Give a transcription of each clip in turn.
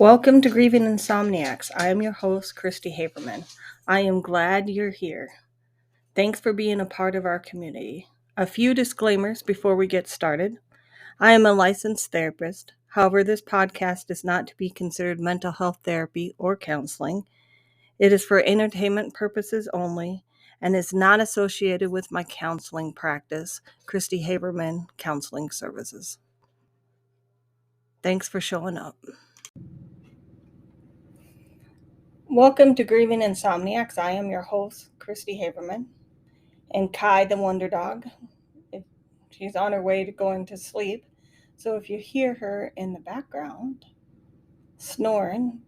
Welcome to Grieving Insomniacs. I am your host, Christy Haberman. I am glad you're here. Thanks for being a part of our community. A few disclaimers before we get started. I am a licensed therapist. However, this podcast is not to be considered mental health therapy or counseling. It is for entertainment purposes only and is not associated with my counseling practice, Christy Haberman Counseling Services. Thanks for showing up. Welcome to Grieving Insomniacs. I am your host, Christy Haberman, and Kai the Wonder Dog. She's on her way to going to sleep. So if you hear her in the background snoring,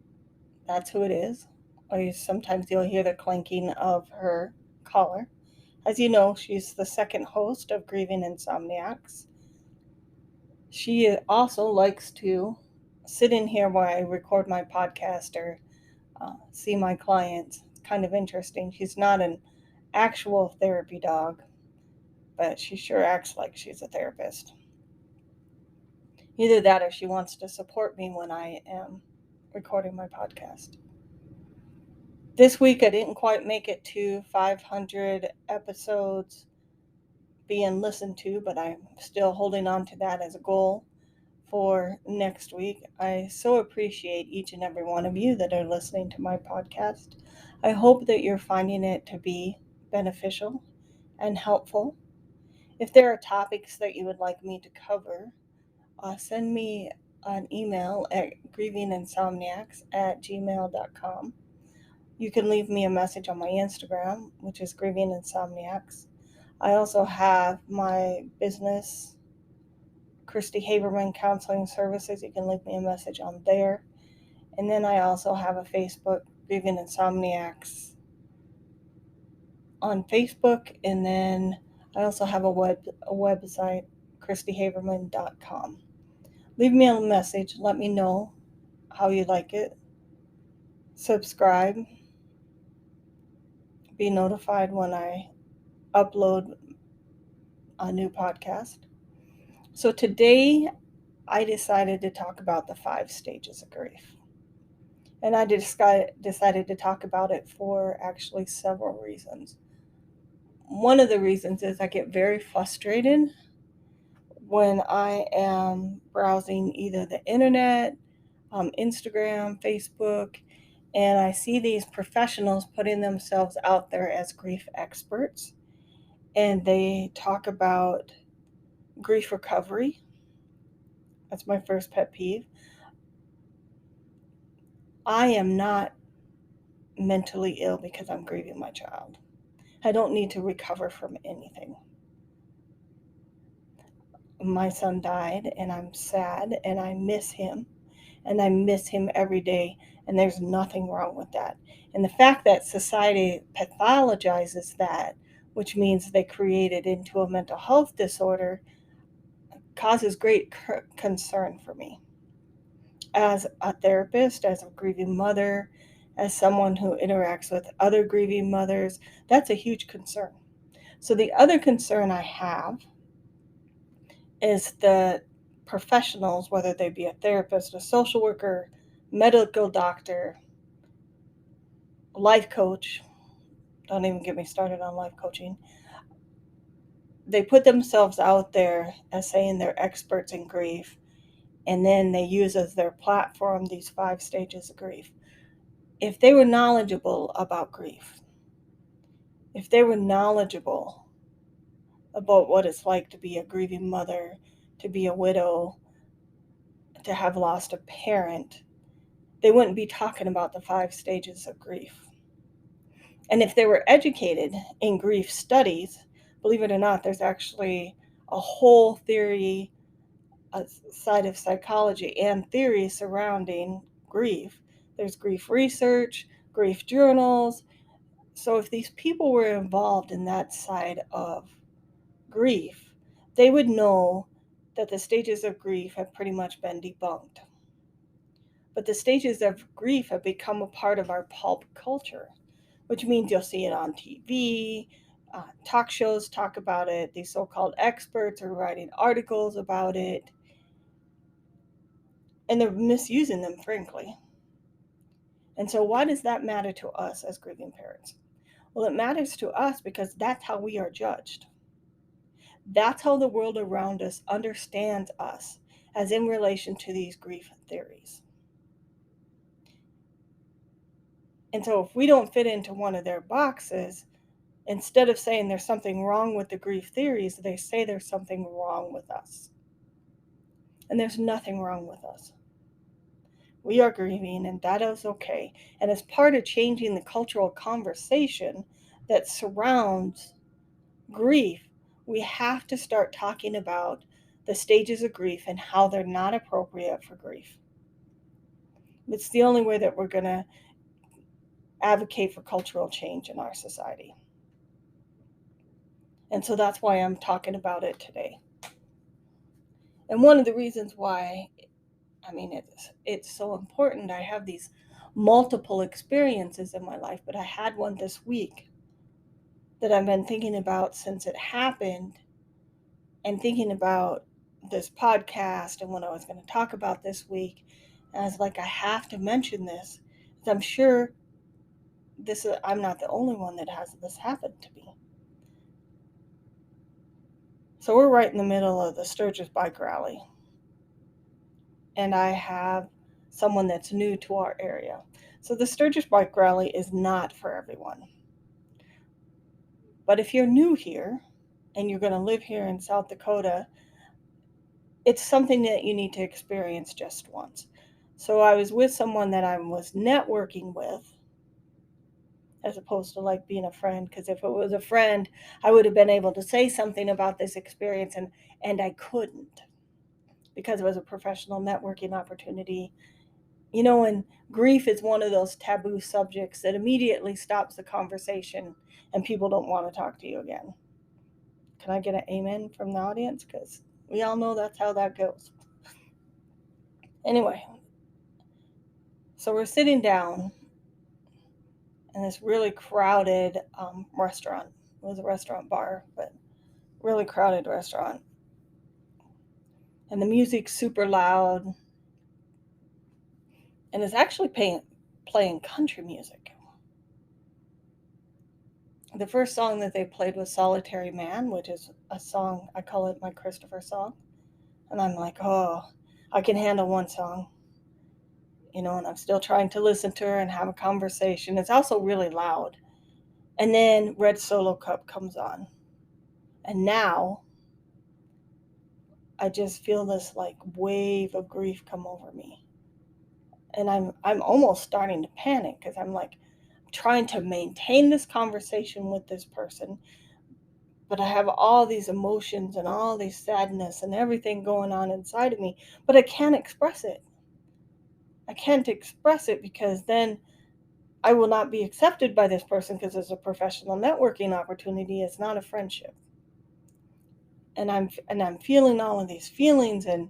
that's who it is. Or sometimes you'll hear the clanking of her collar. As you know, she's the second host of Grieving Insomniacs. She also likes to sit in here while I record my podcast or see my clients. It's kind of interesting. She's not an actual therapy dog, but she sure acts like she's a therapist. Either that or she wants to support me when I am recording my podcast. This week I didn't quite make it to 500 episodes being listened to, but I'm still holding on to that as a goal for next week. I so appreciate each and every one of you that are listening to my podcast. I hope that you're finding it to be beneficial and helpful. If there are topics that you would like me to cover, send me an email at grievinginsomniacs@gmail.com. You can leave me a message on my Instagram, which is Grieving Insomniacs. I also have my business, Christy Haberman Counseling Services. You can leave me a message on there. And then I also have a Facebook, Grieving Insomniacs on Facebook. And then I also have a website, christyhaberman.com. Leave me a message. Let me know how you like it. Subscribe. Be notified when I upload a new podcast. So today I decided to talk about the 5 stages of grief. And I decided to talk about it for actually several reasons. One of the reasons is I get very frustrated when I am browsing either the internet, Instagram, Facebook, and I see these professionals putting themselves out there as grief experts, and they talk about grief recovery. That's my first pet peeve. I am not mentally ill because I'm grieving my child. I don't need to recover from anything. My son died, and I'm sad, and I miss him, and I miss him every day, and there's nothing wrong with that. And the fact that society pathologizes that, which means they create it into a mental health disorder, causes great concern for me. As a therapist, as a grieving mother, as someone who interacts with other grieving mothers, that's a huge concern. So the other concern I have is the professionals, whether they be a therapist, a social worker, medical doctor, life coach. Don't even get me started on life coaching. They put themselves out there as saying they're experts in grief, and then they use as their platform these 5 stages of grief. If they were knowledgeable about grief, if they were knowledgeable about what it's like to be a grieving mother, to be a widow, to have lost a parent, they wouldn't be talking about the 5 stages of grief. And if they were educated in grief studies, believe it or not, there's actually a whole theory, a side of psychology and theory surrounding grief. There's grief research, grief journals. So if these people were involved in that side of grief, they would know that the stages of grief have pretty much been debunked. But the stages of grief have become a part of our pulp culture, which means you'll see it on TV, talk shows talk about it, these so-called experts are writing articles about it. And they're misusing them, frankly. And so why does that matter to us as grieving parents? Well, it matters to us because that's how we are judged. That's how the world around us understands us, as in relation to these grief theories. And so if we don't fit into one of their boxes, instead of saying there's something wrong with the grief theories, they say there's something wrong with us. And there's nothing wrong with us. We are grieving, and that is okay. And as part of changing the cultural conversation that surrounds grief, we have to start talking about the stages of grief and how they're not appropriate for grief. It's the only way that we're going to advocate for cultural change in our society. And so that's why I'm talking about it today. And one of the reasons why, it's so important. I have these multiple experiences in my life, but I had one this week that I've been thinking about since it happened, and thinking about this podcast and what I was going to talk about this week. And I was like, I have to mention this, because I'm sure I'm not the only one that has this happen to me. So we're right in the middle of the Sturgis bike rally, and I have someone that's new to our area. So the Sturgis bike rally is not for everyone. But if you're new here and you're going to live here in South Dakota, it's something that you need to experience just once. So I was with someone that I was networking with, as opposed to like being a friend, because if it was a friend, I would have been able to say something about this experience, and I couldn't, because it was a professional networking opportunity. And grief is one of those taboo subjects that immediately stops the conversation and people don't want to talk to you again. Can I get an amen from the audience? Because we all know that's how that goes. Anyway, so we're sitting down in this really crowded restaurant. It was a restaurant bar, but really crowded restaurant. And the music's super loud. And it's actually playing country music. The first song that they played was Solitary Man, which is a song, I call it my Christopher song. And I'm like, oh, I can handle one song. And I'm still trying to listen to her and have a conversation. It's also really loud. And then Red Solo Cup comes on. And now I just feel this like wave of grief come over me. And I'm almost starting to panic, because I'm like trying to maintain this conversation with this person, but I have all these emotions and all these sadness and everything going on inside of me, but I can't express it. I can't express it because then I will not be accepted by this person, because it's a professional networking opportunity. It's not a friendship. And I'm feeling all of these feelings, and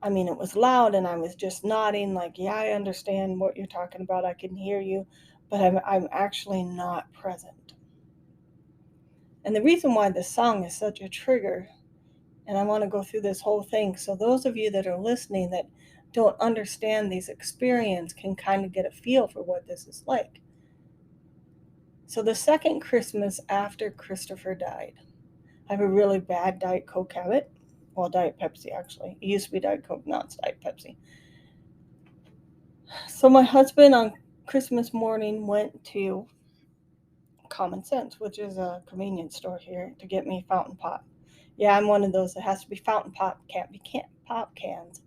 it was loud, and I was just nodding like, yeah, I understand what you're talking about. I can hear you, but I'm actually not present. And the reason why this song is such a trigger, and I want to go through this whole thing, so those of you that are listening that don't understand these experiences can kind of get a feel for what this is like. So the second Christmas after Christopher died, I have a really bad Diet Coke habit. Well, Diet Pepsi, actually. It used to be Diet Coke, now it's Diet Pepsi. So my husband on Christmas morning went to Common Sense, which is a convenience store here, to get me fountain pop. Yeah, I'm one of those that has to be fountain pop, can't be pop cans.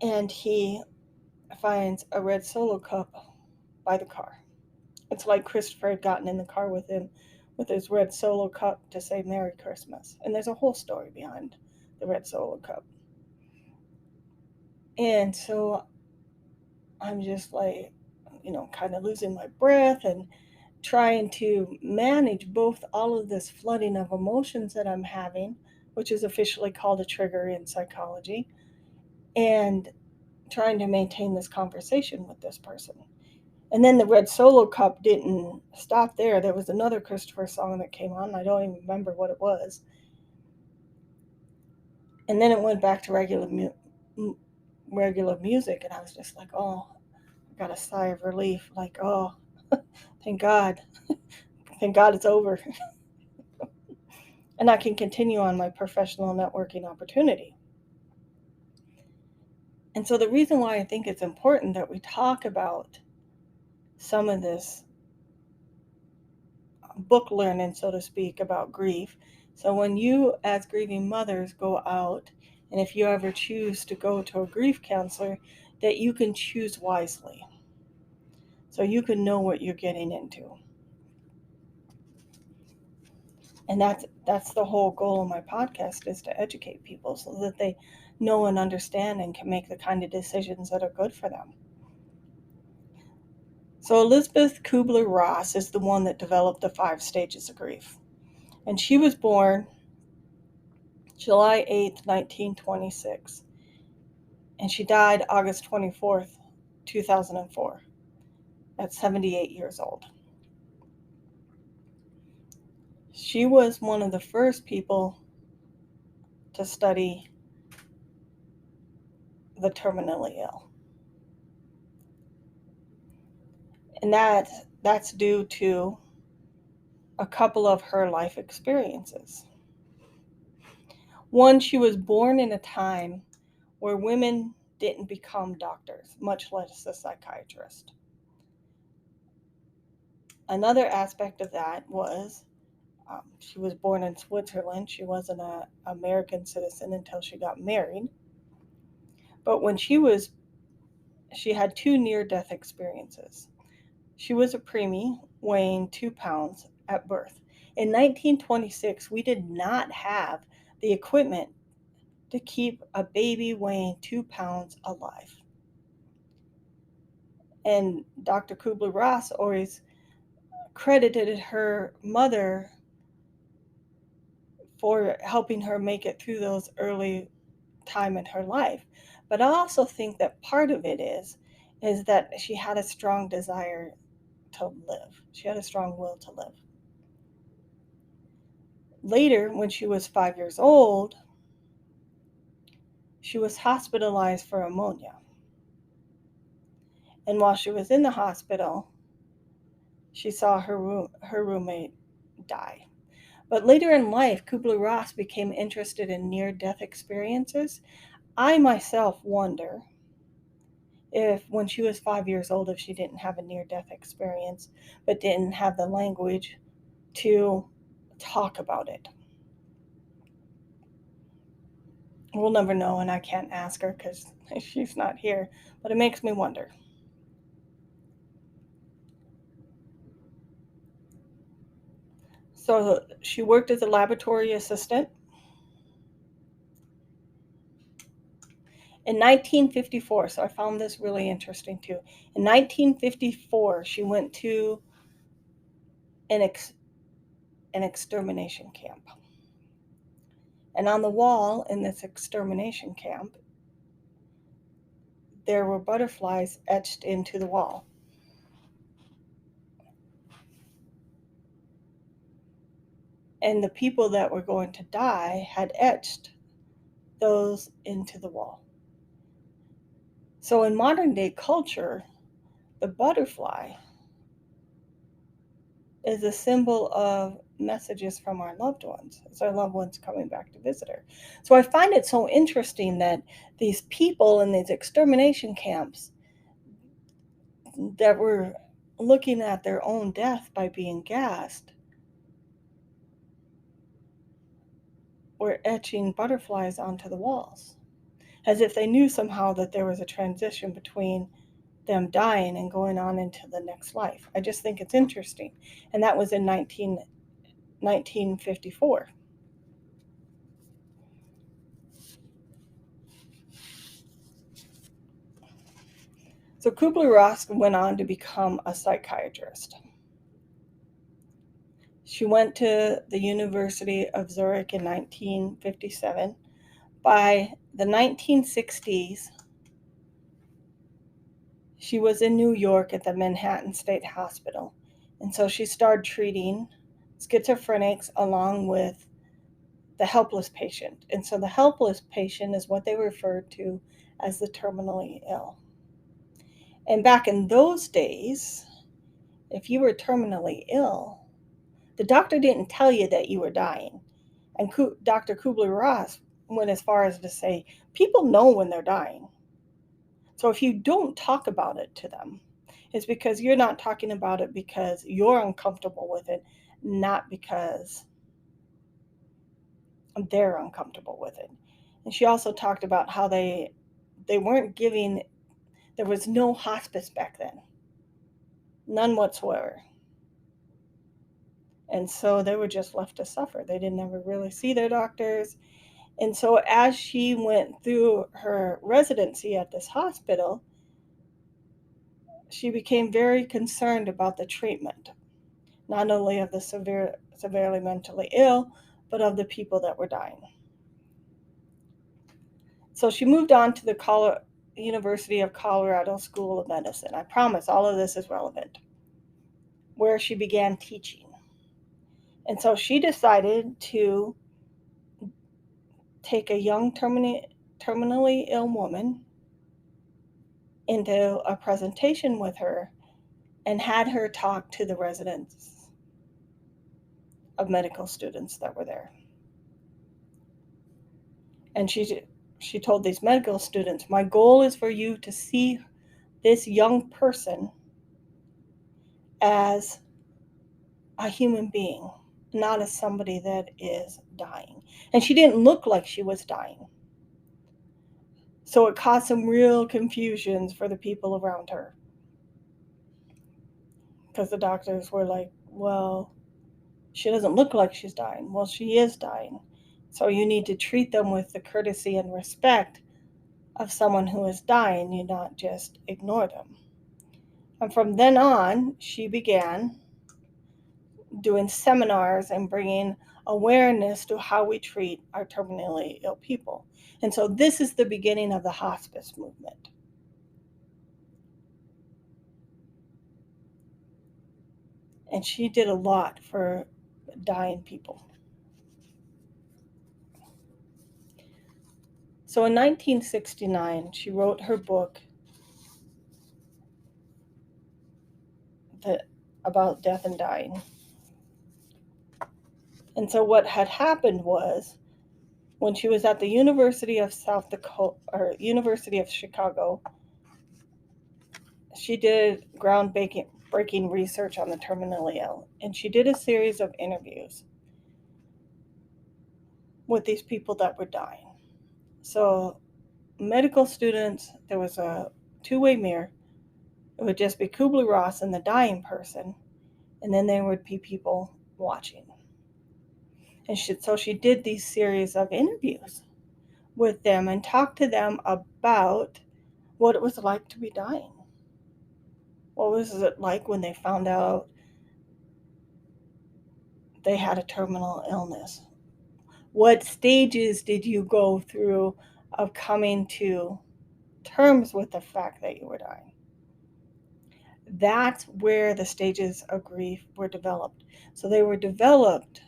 And he finds a Red Solo Cup by the car. It's like Christopher had gotten in the car with him with his Red Solo Cup to say Merry Christmas. And there's a whole story behind the Red Solo Cup. And so I'm just like, kind of losing my breath and trying to manage both all of this flooding of emotions that I'm having, which is officially called a trigger in psychology, and trying to maintain this conversation with this person. And then the Red Solo Cup didn't stop there. There was another Christopher song that came on. I don't even remember what it was. And then it went back to regular regular music, and I was just like, oh, I got a sigh of relief, like, oh, thank God. Thank God it's over. And I can continue on my professional networking opportunity. And so the reason why I think it's important that we talk about some of this book learning, so to speak, about grief. So when you, as grieving mothers, go out, and if you ever choose to go to a grief counselor, that you can choose wisely. So you can know what you're getting into. And that's the whole goal of my podcast, is to educate people so that they know and understand and can make the kind of decisions that are good for them. So Elisabeth Kubler-Ross is the one that developed the 5 stages of grief. And she was born July 8th, 1926. And she died August 24th, 2004, at 78 years old. She was one of the first people to study the terminally ill. And that's due to a couple of her life experiences. One, she was born in a time where women didn't become doctors, much less a psychiatrist. Another aspect of that was she was born in Switzerland. She wasn't an American citizen until she got married. But when she had 2 near-death experiences. She was a preemie, weighing 2 pounds at birth. In 1926, we did not have the equipment to keep a baby weighing 2 pounds alive. And Dr. Kubler-Ross always credited her mother for helping her make it through those early time in her life. But I also think that part of it is that she had a strong desire to live. She had a strong will to live. Later, when she was 5 years old, she was hospitalized for pneumonia. And while she was in the hospital, she saw her roommate die. But later in life, Kubler-Ross became interested in near-death experiences. I myself wonder if when she was 5 years old, if she didn't have a near-death experience, but didn't have the language to talk about it. We'll never know, and I can't ask her because she's not here, but it makes me wonder. So she worked as a laboratory assistant. In 1954, so I found this really interesting too. In 1954, she went to an extermination camp. And on the wall in this extermination camp, there were butterflies etched into the wall. And the people that were going to die had etched those into the wall. So in modern day culture, the butterfly is a symbol of messages from our loved ones. It's our loved ones coming back to visit her. So I find it so interesting that these people in these extermination camps that were looking at their own death by being gassed were etching butterflies onto the walls, as if they knew somehow that there was a transition between them dying and going on into the next life. I just think it's interesting. And that was in 1954. So Kubler-Ross went on to become a psychiatrist. She went to the University of Zurich in 1957. By the 1960s, she was in New York at the Manhattan State Hospital. And so she started treating schizophrenics along with the helpless patient. And so the helpless patient is what they referred to as the terminally ill. And back in those days, if you were terminally ill, the doctor didn't tell you that you were dying. And Dr. Kubler-Ross went as far as to say, people know when they're dying. So if you don't talk about it to them, it's because you're not talking about it because you're uncomfortable with it, not because they're uncomfortable with it. And she also talked about how they weren't giving, there was no hospice back then, none whatsoever. And so they were just left to suffer. They didn't ever really see their doctors. And so as she went through her residency at this hospital, she became very concerned about the treatment, not only of the severely mentally ill, but of the people that were dying. So she moved on to the University of Colorado School of Medicine. I promise all of this is relevant, where she began teaching. And so she decided to take a young terminally ill woman into a presentation with her and had her talk to the residents of medical students that were there. And she told these medical students, my goal is for you to see this young person as a human being, not as somebody that is dying. And she didn't look like she was dying. So it caused some real confusions for the people around her. Because the doctors were like, well, she doesn't look like she's dying. Well, she is dying. So you need to treat them with the courtesy and respect of someone who is dying. You not just ignore them. And from then on, she began doing seminars and bringing awareness to how we treat our terminally ill people. And so this is the beginning of the hospice movement. And she did a lot for dying people. So in 1969, she wrote her book about death and dying. And so what had happened was, when she was at the University of University of Chicago, she did groundbreaking research on the terminally ill, and she did a series of interviews with these people that were dying. So medical students, there was a two-way mirror. It would just be Kubler-Ross and the dying person, and then there would be people watching. And so she did these series of interviews with them and talked to them about what it was like to be dying. What was it like when they found out they had a terminal illness? What stages did you go through of coming to terms with the fact that you were dying? That's where the stages of grief were developed. So they were developed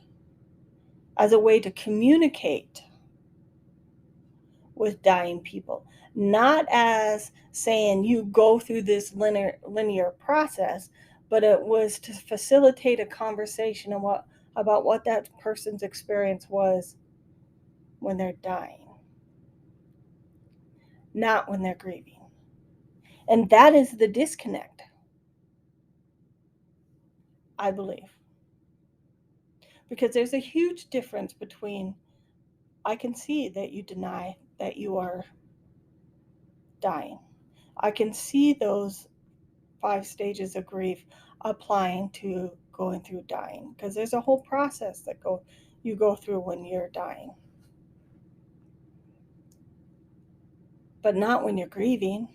as a way to communicate with dying people, not as saying you go through this linear process, but it was to facilitate a conversation about what that person's experience was when they're dying, not when they're grieving. And that is the disconnect, I believe. Because there's a huge difference between, I can see that you deny that you are dying. I can see those 5 stages of grief applying to going through dying, because there's a whole process that you go through when you're dying. But not when you're grieving.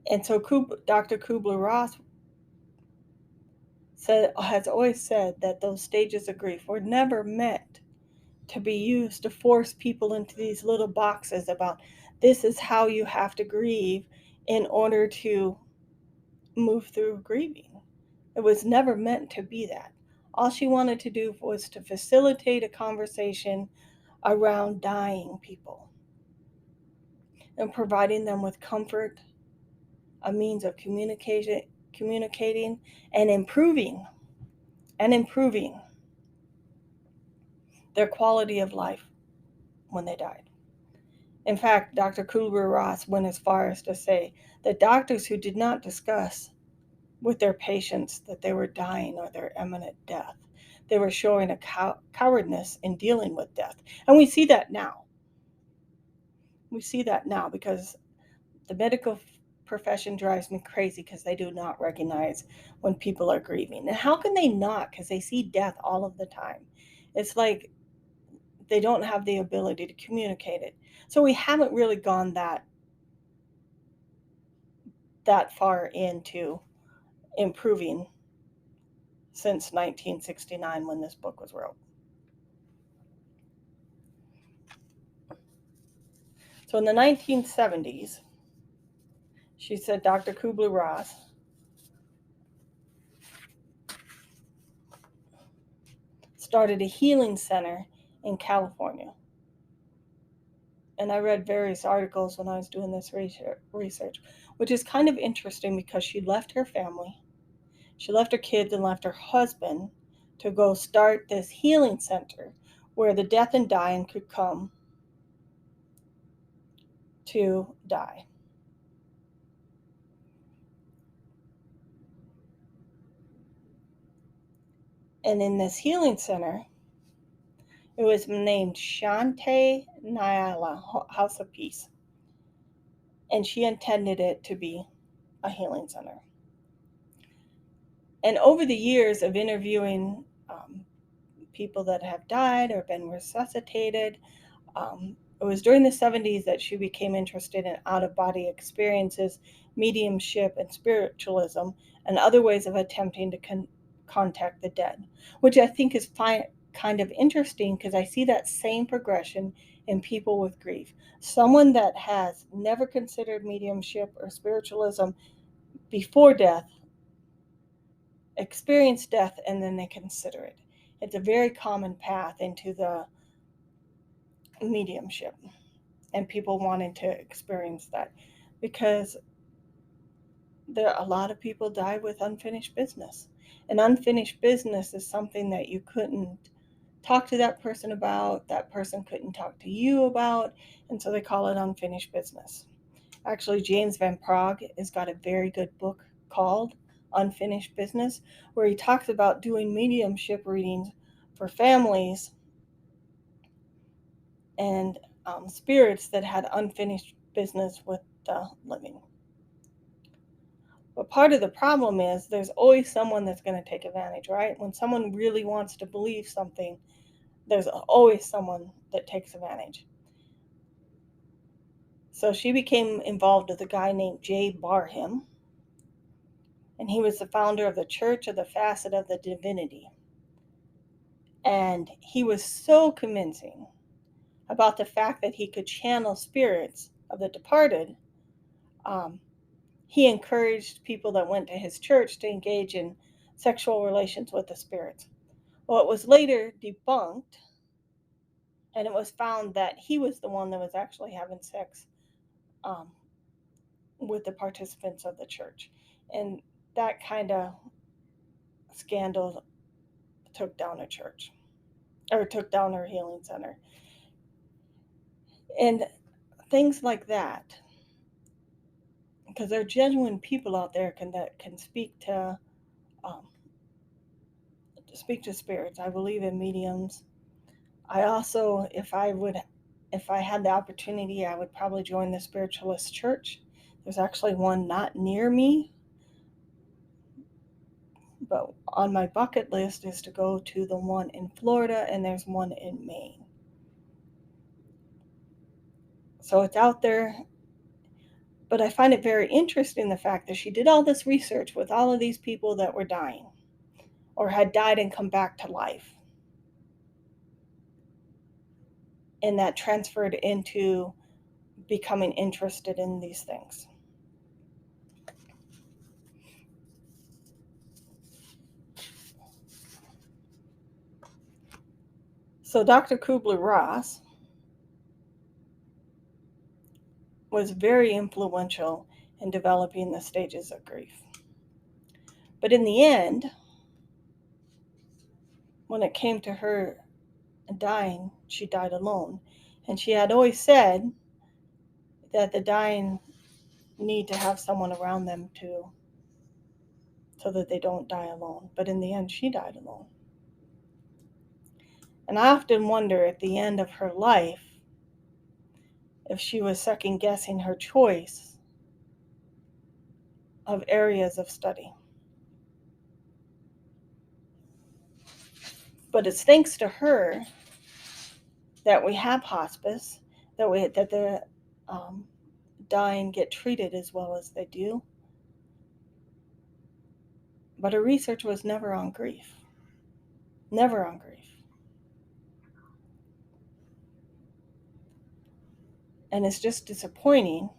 And so Dr. Kubler-Ross has always said that those stages of grief were never meant to be used to force people into these little boxes about this is how you have to grieve in order to move through grieving. It was never meant to be that. All she wanted to do was to facilitate a conversation around dying people and providing them with comfort, a means of communicating and improving their quality of life when they died. In fact, Dr. Kubler-Ross went as far as to say that doctors who did not discuss with their patients that they were dying or their imminent death, they were showing a cowardness in dealing with death. And we see that now. We see that now because the medical profession drives me crazy because they do not recognize when people are grieving. And how can they not? Because they see death all of the time. It's like they don't have the ability to communicate it. So we haven't really gone that far into improving since 1969 when this book was wrote. So in the 1970s, she said Dr. Kubler-Ross started a healing center in California. And I read various articles when I was doing this research, which is kind of interesting because she left her family, she left her kids and left her husband to go start this healing center where the deaf and dying could come to die. And in this healing center, it was named Shantae Nyala House of Peace. And she intended it to be a healing center. And over the years of interviewing people that have died or been resuscitated, it was during the 70s that she became interested in out-of-body experiences, mediumship, and spiritualism, and other ways of attempting to contact the dead, which I think is kind of interesting because I see that same progression in people with grief. Someone that has never considered mediumship or spiritualism before death, experience death, and then they consider it. It's a very common path into the mediumship and people wanting to experience that because a lot of people die with unfinished business. And unfinished business is something that you couldn't talk to that person about, that person couldn't talk to you about, and so they call it unfinished business. Actually, James Van Praagh has got a very good book called Unfinished Business, where he talks about doing mediumship readings for families and spirits that had unfinished business with the living. But part of the problem is there's always someone that's going to take advantage, right? When someone really wants to believe something, there's always someone that takes advantage. So she became involved with a guy named Jay Barham, and he was the founder of the Church of the Facet of the Divinity. And he was so convincing about the fact that he could channel spirits of the departed. He encouraged people that went to his church to engage in sexual relations with the spirits. Well, it was later debunked, and it was found that he was the one that was actually having sex with the participants of the church. And that kind of scandal took down a church, or took down her healing center. And things like that, because there are genuine people out there that can speak to spirits. I believe in mediums. I also, if I had the opportunity, I would probably join the spiritualist church. There's actually one not near me, but on my bucket list is to go to the one in Florida, and there's one in Maine. So it's out there, but I find it very interesting the fact that she did all this research with all of these people that were dying or had died and come back to life. And that transferred into becoming interested in these things. So Dr. Kubler-Ross was very influential in developing the stages of grief. But in the end, when it came to her dying, she died alone. And she had always said that the dying need to have someone around them too, so that they don't die alone. But in the end, she died alone. And I often wonder at the end of her life if she was second guessing her choice of areas of study. But it's thanks to her that we have hospice, that the dying get treated as well as they do. But her research was never on grief. Never on grief. And it's just disappointing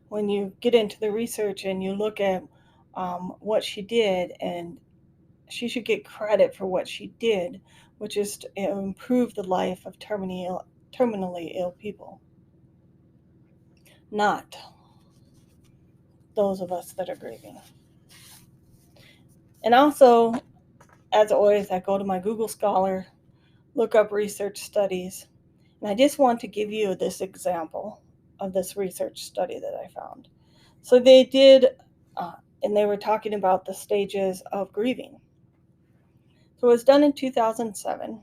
when you get into the research and you look at what she did, and she should get credit for what she did, which is to improve the life of terminally ill people, not those of us that are grieving. And also, as always, I go to my Google Scholar, look up research studies, and I just want to give you this example of this research study that I found. So they did, and they were talking about the stages of grieving. So it was done in 2007,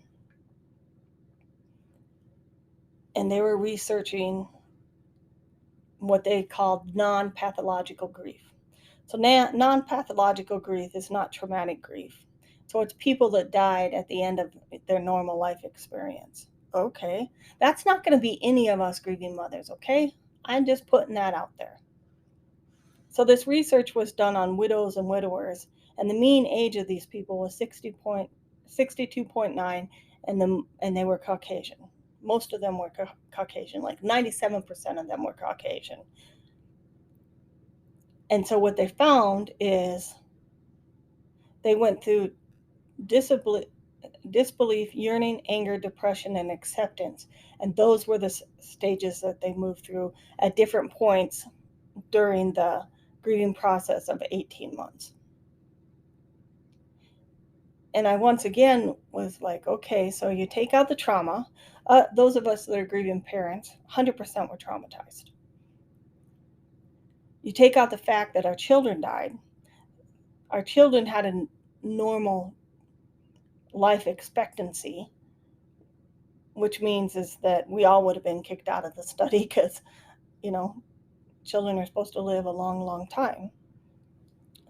and they were researching what they called non-pathological grief. So non-pathological grief is not traumatic grief. So it's people that died at the end of their normal life experience. Okay, that's not going to be any of us grieving mothers, okay? I'm just putting that out there. So this research was done on widows and widowers, and the mean age of these people was 62.9, and they were Caucasian. Most of them were Caucasian, like 97% of them were Caucasian. And so what they found is they went through disbelief, yearning, anger, depression, and acceptance. And those were the stages that they moved through at different points during the grieving process of 18 months. And I once again was like, okay, so you take out the trauma. Those of us that are grieving parents, 100% were traumatized. You take out the fact that our children died. Our children had a normal life expectancy, which means is that we all would have been kicked out of the study because, children are supposed to live a long, long time.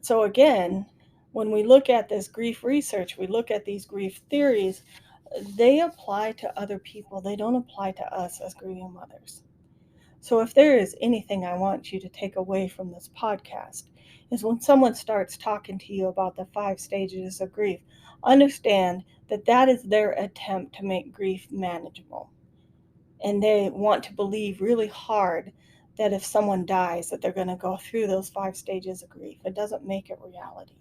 So again, when we look at this grief research, we look at these grief theories, they apply to other people. They don't apply to us as grieving mothers. So if there is anything I want you to take away from this podcast, is when someone starts talking to you about the 5 stages of grief, understand that that is their attempt to make grief manageable. And they want to believe really hard that if someone dies, that they're going to go through those 5 stages of grief. It doesn't make it reality.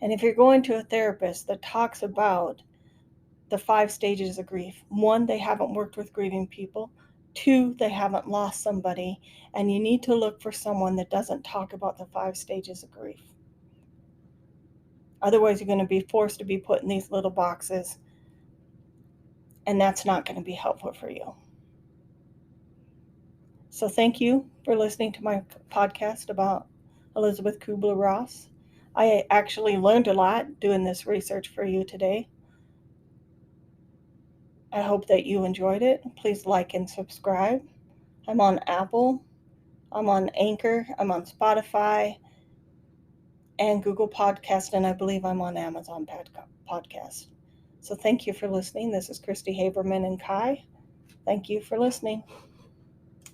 And if you're going to a therapist that talks about the 5 stages of grief, 1, they haven't worked with grieving people. 2, they haven't lost somebody, and you need to look for someone that doesn't talk about the 5 stages of grief. Otherwise, you're going to be forced to be put in these little boxes, and that's not going to be helpful for you. So thank you for listening to my podcast about Elisabeth Kubler-Ross. I actually learned a lot doing this research for you today. I hope that you enjoyed it. Please like and subscribe. I'm on Apple, I'm on Anchor, I'm on Spotify, and Google Podcast, and I believe I'm on Amazon Podcast. So thank you for listening. This is Christy Haberman and Kai. Thank you for listening.